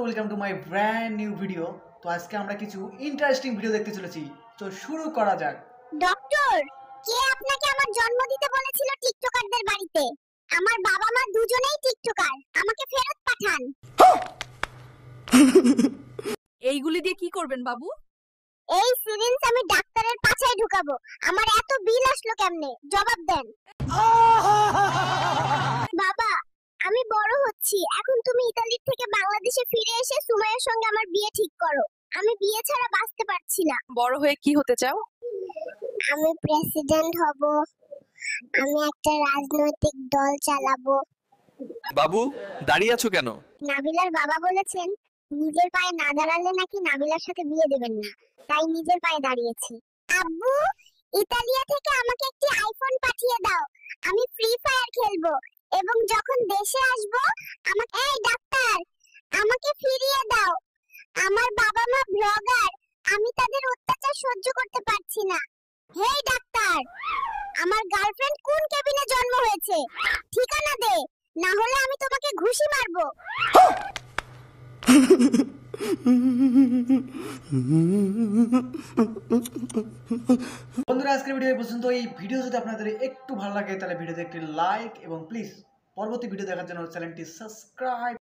Welcome to my brand new video. তো আজকে আমরা কিছু ইন্টারেস্টিং ভিডিও দেখতে চলেছি, তো শুরু করা যাক। ডক্টর, কে আপনাকে আমার জন্ম দিতে বলেছিল টিকটকারদের বাড়িতে? আমার বাবা মা দুজনেই টিকটকার, আমাকে ফেরত পাঠান। এইগুলি দিয়ে কি করবেন বাবু? এই সিরিঞ্জ আমি ডাক্তারের পাছায় ঢুকাবো। আমার এত বিল আসলো কেমনে? জবাব দেন। বাবা, আমি বড় হচ্ছি, এখন তুমি ইতালি থেকে বাংলাদেশে ফিরে এসে সুমাইয়ার সঙ্গে আমার বিয়ে ঠিক করো। আমি বিয়ে ছাড়া বাঁচতে পারছি না। বড় হয়ে কি হতে চাও? আমি প্রেসিডেন্ট হব, আমি একটা রাজনৈতিক দল চালাবো। বাবু, দাঁড়িয়ে আছো কেন? নাবিলার বাবা বলেছেন নিজের পায়ে না দাঁড়ালে নাকি নাবিলার সাথে বিয়ে দেবেন না, তাই নিজের পায়ে দাঁড়িয়েছি। আব্বু, ইতালিয়া থেকে আমাকে একটি আইফোন পাঠিয়ে দাও, আমি ফ্রি ফায়ার খেলবো এবং যখন দেশে আসবো আমাকে। এই ডাক্তার, আমাকে ফিরিয়ে দাও। আমার বাবা মা ব্লগার, আমি তাদের অত্যাচার সহ্য করতে পারছি না। হেই ডাক্তার, আমার গার্লফ্রেন্ড কোন কেবিনে জন্ম হয়েছে? ঠিকানা দে, না হলে আমি তোমাকে ঘুষি মারবো। বন্ধুরা, আজকের ভিডিও এই পর্যন্ত। এই ভিডিও যদি আপনাদের একটু ভালো লাগে তাহলে ভিডিওতে একটি লাইক এবং প্লিজ পরবর্তী ভিডিও দেখার জন্য চ্যানেলটি সাবস্ক্রাইব